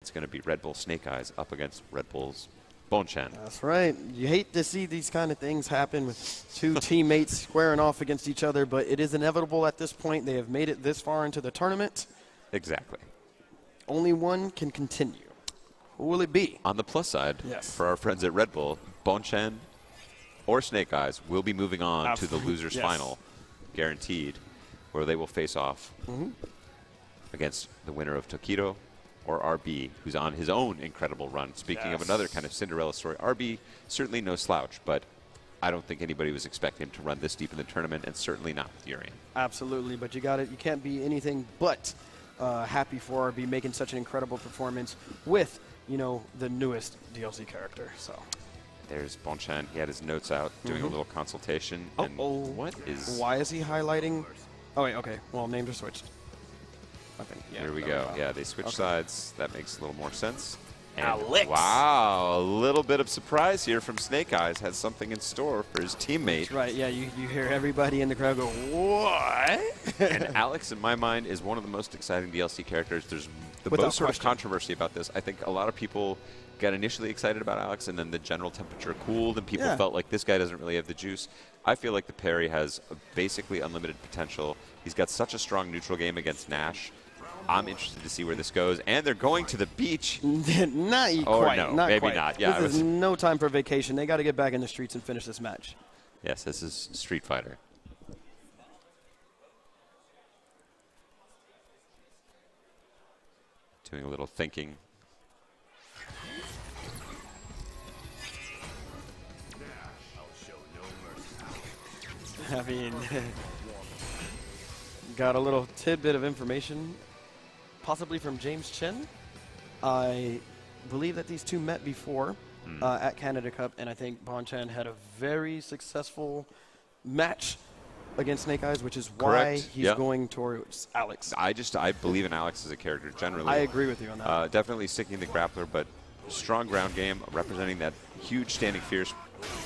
It's going to be Red Bull Snake Eyes up against Red Bull's Bonchan. That's right. You hate to see these kind of things happen with two teammates squaring off against each other, but it is inevitable at this point. They have made it this far into the tournament. Exactly. Only one can continue. Who will it be? On the plus side, yes, for our friends at Red Bull, Bonchan or Snake Eyes will be moving on Absolutely. to the losers final, guaranteed, where they will face off against the winner of Tokido or RB, who's on his own incredible run. Speaking of another kind of Cinderella story, RB certainly no slouch, but I don't think anybody was expecting him to run this deep in the tournament, and certainly not with Urian. Absolutely, but you got it. You can't be anything but happy for RB making such an incredible performance with, you know, the newest DLC character. So there's Bonchan. He had his notes out, doing a little consultation. And what is? Why is he highlighting? Oh wait, okay. Well, names are switched. I think. Yeah, here we go. Yeah, they switched sides. That makes a little more sense. And Alex. Wow, a little bit of surprise here from Snake Eyes. Has something in store for his teammate. That's right. Yeah, you hear everybody in the crowd go, "What?" And Alex, in my mind, is one of the most exciting DLC characters. There's the most sort of controversy about this. I think a lot of people got initially excited about Alex, and then the general temperature cooled, and people felt like this guy doesn't really have the juice. I feel like the parry has basically unlimited potential. He's got such a strong neutral game against Nash. I'm interested to see where this goes. And they're going to the beach. Not quite. No, not maybe quite. not. Yeah, this is no time for vacation. They got to get back in the streets and finish this match. Yes, this is Street Fighter. Doing a little thinking. I mean, got a little tidbit of information, possibly from James Chen. I believe that these two met before at Canada Cup, and I think Bonchan had a very successful match against Snake Eyes, which is why he's going towards Alex. I believe in Alex as a character generally. I agree with you on that. Definitely sticking the grappler, but strong ground game, representing that huge standing fierce,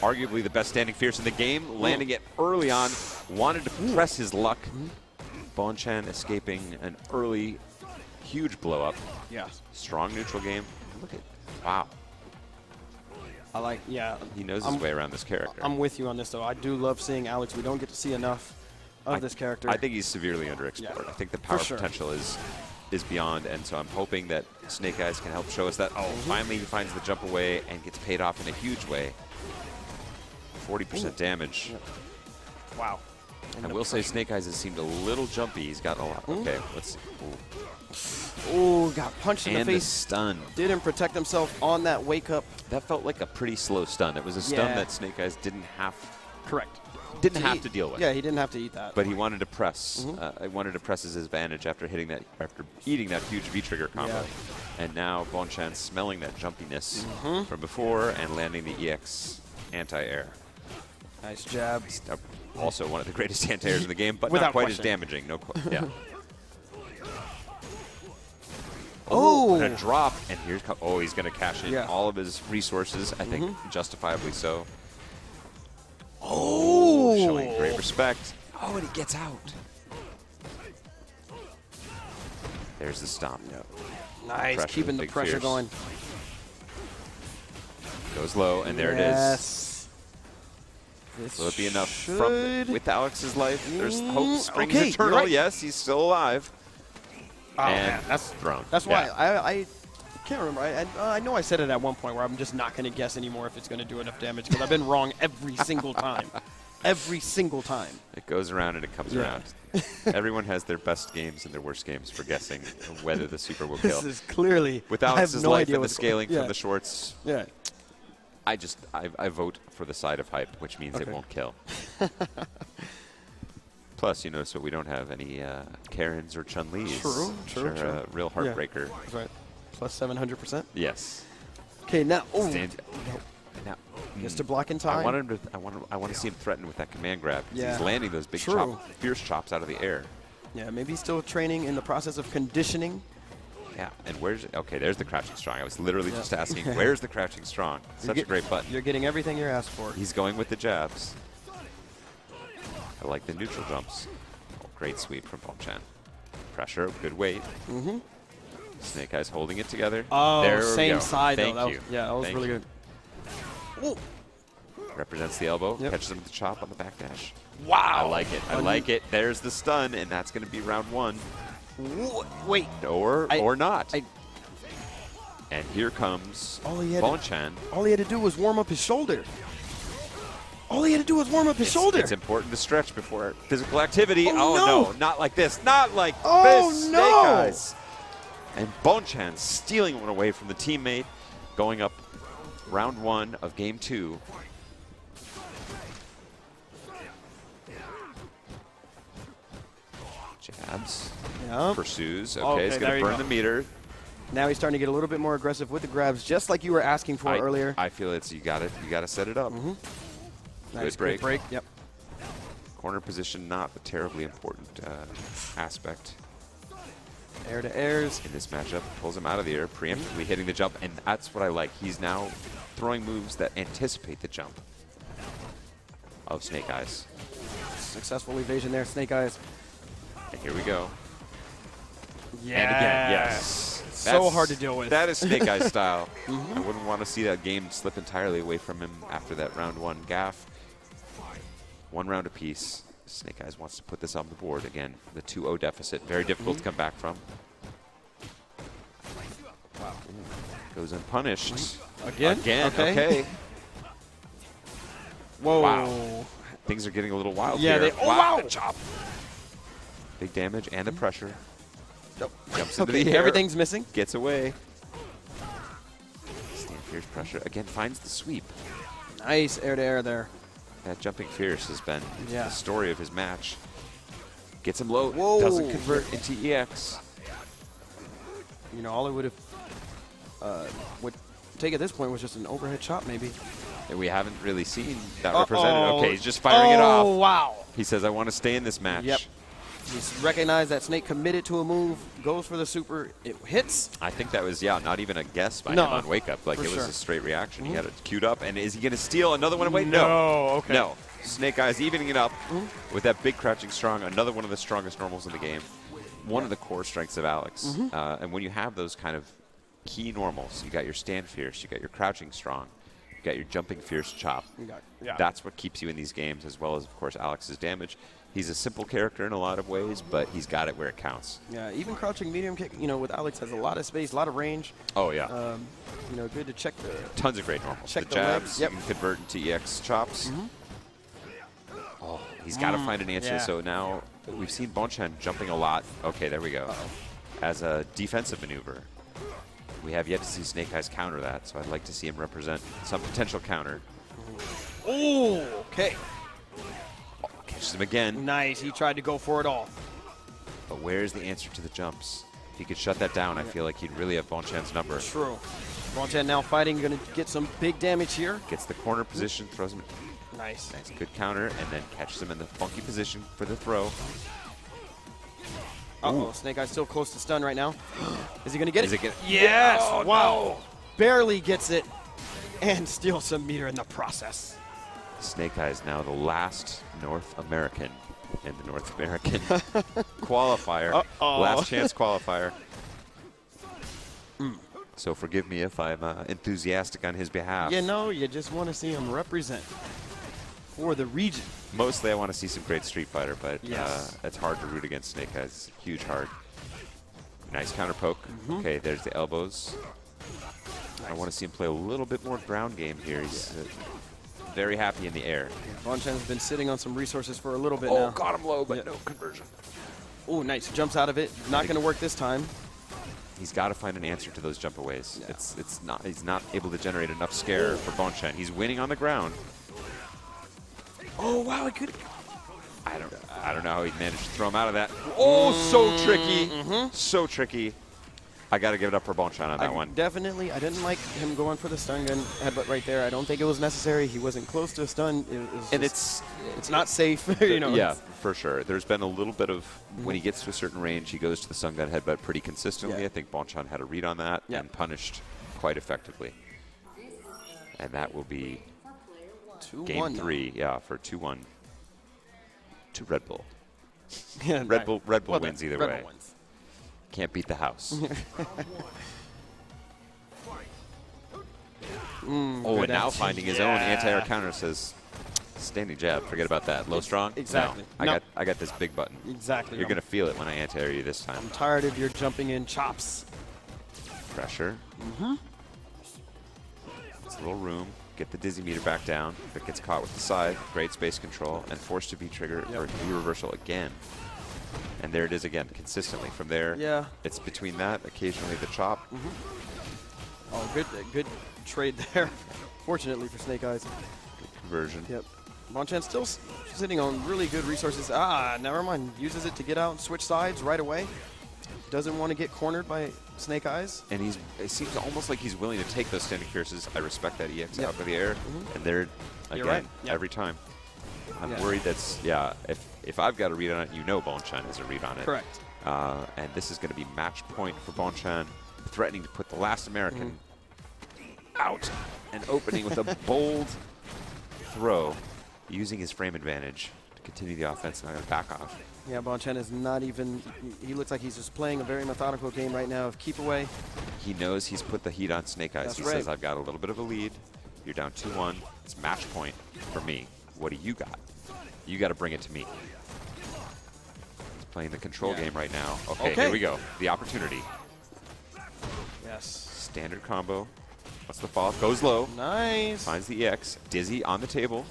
arguably the best standing fierce in the game, landing it early on, wanted to press his luck. Bonchan escaping an early, huge blow up. Yeah. Strong neutral game. Look at, wow. I like, He knows his way around this character. I'm with you on this, though. I do love seeing Alex. We don't get to see enough of this character. I think he's severely underexplored. I think the power potential is beyond, and so I'm hoping that Snake Eyes can help show us that. Finally he finds the jump away and gets paid off in a huge way. 40% damage. Wow. I will say Snake Eyes has seemed a little jumpy. He's got a lot. Okay, let's see. Ooh, got punched in the face. And the stun. Didn't protect himself on that wake up. That felt like a pretty slow stun. It was a stun that Snake Eyes didn't have. Didn't have to deal with. Yeah, he didn't have to eat that. But he wanted to press. He wanted to press his advantage after hitting that, after eating that huge V-trigger combo. Yeah. And now Bonchan smelling that jumpiness from before and landing the EX anti-air. Nice jab. Also one of the greatest anti-airs in the game, but Without not quite question. as damaging. No, yeah. Oh, and a drop, and here's he's going to cash in all of his resources. I think justifiably so. Oh, showing great respect. Oh, and he gets out. There's the stomp. Nice, keeping the pressure going. Goes low, and there it is. Will it be enough with Alex's life? There's hope springs eternal. Yes, he's still alive. Oh, and man, that's thrown. That's why I can't remember. I know I said it at one point where I'm just not going to guess anymore if it's going to do enough damage because I've been wrong every single time. Every single time. It goes around and it comes around. Everyone has their best games and their worst games for guessing whether the super will kill. This is clearly with Alex's life and the scaling from the shorts. Yeah. I vote for the side of hype, which means it won't kill. Plus, you notice what we don't have any Karens or Chun-Li's. True. A real heartbreaker. That's right. Plus 700%. Yes. Okay, now. Now, just to block in time. I want to see him threaten with that command grab. Yeah. He's landing those big fierce chops out of the air. Yeah, maybe he's still training in the process of conditioning. Yeah, and there's the crouching strong. I was literally just asking, where's the crouching strong? Such a great button. You're getting everything you're asked for. He's going with the jabs. I like the neutral jumps. Great sweep from Bonchan. Pressure, good weight. Snake Eyes holding it together. Oh, there same side, Thank though. you. Yeah, that was really good. Ooh. Represents the elbow. Yep. Catches him with the chop on the backdash. Wow. I like it. I like it. There's the stun, and that's going to be round 1. Wait. Or not. I And here comes Bonchan. Bonchan. All he had to do was warm up his shoulder. It's important to stretch before physical activity. Oh, no, not like this. Not like this. no. Snake Eyes. And Bonchan stealing one away from the teammate, going up round 1 of game 2. Jabs. Yep. Pursues. Okay, he's going to burn the meter. Now he's starting to get a little bit more aggressive with the grabs, just like you were asking for earlier. I feel you got to set it up. Nice, Good break. Yep. Corner position, not a terribly important aspect. Air to airs. In this matchup, pulls him out of the air, preemptively hitting the jump, and that's what I like. He's now throwing moves that anticipate the jump of Snake Eyes. Successful evasion there, Snake Eyes. And here we go. Yeah. And again, yes. So hard to deal with. That is Snake Eyes style. I wouldn't want to see that game slip entirely away from him after that round 1 gaff. 1 round apiece. Snake Eyes wants to put this on the board again. The 2-0 deficit, very difficult to come back from. Wow. Goes unpunished. Again? Okay. Whoa. Wow. Things are getting a little wild Yeah, here. wow. The chop. Big damage and the pressure. Nope. Jumps into the air. Everything's missing. Gets away. Stand Fierce pressure. Again, finds the sweep. Nice air to air there. That jumping Fierce has been Yeah. the story of his match. Gets him low. Whoa. Doesn't convert into EX. You know, all it would take at this point was just an overhead chop, maybe. And we haven't really seen that represented. Okay, he's just firing it off. Oh, wow. He says, I want to stay in this match. Yep. He's recognized that Snake committed to a move, goes for the super, it hits. I think that was, not even a guess by him on Wake Up. Like, it was a straight reaction. He had it queued up. And is he going to steal another one away? No. Okay. No. Snake Eyes evening it up with that big crouching strong, another one of the strongest normals in the game. One of the core strengths of Alex. And when you have those kind of key normals, you got your stand Fierce, you got your crouching strong, you got your jumping Fierce chop. That's what keeps you in these games, as well as, of course, Alex's damage. He's a simple character in a lot of ways, but he's got it where it counts. Yeah, even crouching medium kick, with Alex has a lot of space, a lot of range. Oh, yeah. Good to check the... Tons of great normals. Check the jabs, Yep. you can convert into EX chops. Oh, he's got to find an answer. Yeah. So now we've seen Bonchan jumping a lot. Okay, there we go. As a defensive maneuver. We have yet to see Snake Eyes counter that, so I'd like to see him represent some potential counter. Oh, okay. Catches him again. Nice. He tried to go for it all. But where's the answer to the jumps? If he could shut that down, I feel like he'd really have Bonchan's number. True. Bonchan now fighting, going to get some big damage here. Gets the corner position, throws him. Nice. Nice, good counter, and then catches him in the funky position for the throw. Uh-oh, Snake Eyes still close to stun right now. Is he going to get it? Yes! Oh, wow. No. Barely gets it and steals some meter in the process. Snake Eyes now the last North American in the North American qualifier. Last chance qualifier. So forgive me if I'm enthusiastic on his behalf. You just want to see him represent for the region. Mostly I want to see some great Street Fighter, but yes. It's hard to root against Snake Eyes. Huge hard. Nice counter poke. Okay, there's the elbows. Nice. I want to see him play a little bit more ground game here. He's very happy in the air. Bonchan's been sitting on some resources for a little bit now. Oh, got him low, but no conversion. Oh, nice. Jumps out of it. Not going to work this time. He's got to find an answer to those jump aways. Yeah. He's not able to generate enough scare for Bonchan. He's winning on the ground. Oh, wow, I don't know how he managed to throw him out of that. Oh, so tricky. So tricky. I got to give it up for Bonchan on that one. Definitely. I didn't like him going for the stun gun headbutt right there. I don't think it was necessary. He wasn't close to a stun. It's not safe. Yeah, for sure. There's been a little bit of, when he gets to a certain range, he goes to the stun gun headbutt pretty consistently. Yeah. I think Bonchan had a read on that and punished quite effectively. And that will be game 3, for 2-1 to Red Bull. Yeah, Red Bull wins either way. Bull wins. Can't beat the house. And now finding his own anti-air counter says, standing jab, forget about that. Low strong? Exactly. No, I got this big button. Exactly. You're going to feel it when I anti-air you this time. I'm tired of your jumping in chops. Pressure. It's a little room. Get the dizzy meter back down. If it gets caught with the side, great space control, and forced to be triggered or do reversal again. And there it is again, consistently. From there, it's between that, occasionally the chop. Oh, good trade there. Fortunately for Snake Eyes. Good conversion. Yep. Bonchan still sitting on really good resources. Never mind. Uses it to get out and switch sides right away. Doesn't want to get cornered by Snake Eyes. And it seems almost like he's willing to take those standing pierces. I respect that EX out of the air. And there, again, every time. I'm worried that's, if I've got a read on it, you know Bonchan has a read on it. Correct. And this is going to be match point for Bonchan, threatening to put the last American out and opening with a bold throw, using his frame advantage to continue the offense, not going to back off. Yeah, Bonchan is not even, he looks like he's just playing a very methodical game right now of keep away. He knows he's put the heat on Snake Eyes. He says, I've got a little bit of a lead. You're down 2-1. It's match point for me. What do you got? You got to bring it to me. He's playing the control game right now. Okay, here we go. The opportunity. Yes. Standard combo. What's the follow-up? Goes low. Nice. Finds the EX. Dizzy on the table.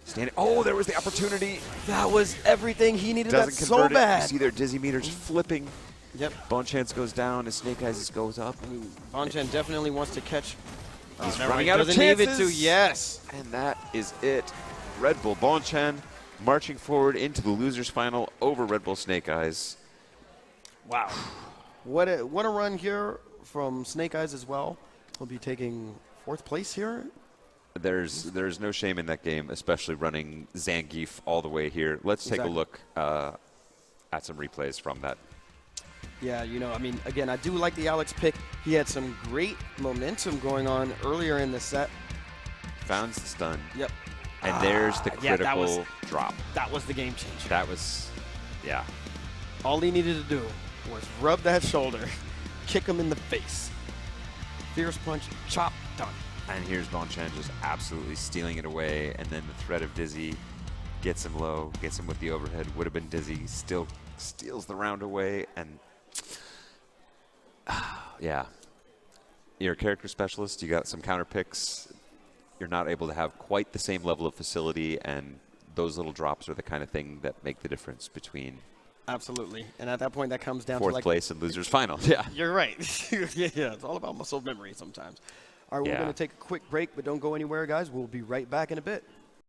Standing. Oh, there was the opportunity. That was everything he needed. Doesn't that so bad. You see their dizzy meters flipping. Yep. Bonchan goes down as Snake Eyes goes up. Bonchan definitely wants to catch. He's running out of chances. Doesn't leave it to, yes. And that is it. Red Bull Bonchan marching forward into the losers final over Red Bull Snake Eyes. Wow. What a run here from Snake Eyes as well. He'll be taking 4th place here. There's no shame in that game, especially running Zangief all the way here. Let's take a look at some replays from that. Yeah, I mean, again, I do like the Alex pick. He had some great momentum going on earlier in the set. Found the stun. Yep. And there's the critical drop. That was the game changer. That was, All he needed to do was rub that shoulder, kick him in the face. Fierce punch, chop, done. And here's Bonchan just absolutely stealing it away, and then the threat of Dizzy gets him low, gets him with the overhead. Would have been Dizzy, still steals the round away, and you're a character specialist. You got some counter picks. You're not able to have quite the same level of facility, and those little drops are the kind of thing that make the difference between. Absolutely. And at that point, that comes down to 4th place and losers final. Yeah. You're right. It's all about muscle memory sometimes. All right, we're going to take a quick break, but don't go anywhere, guys. We'll be right back in a bit.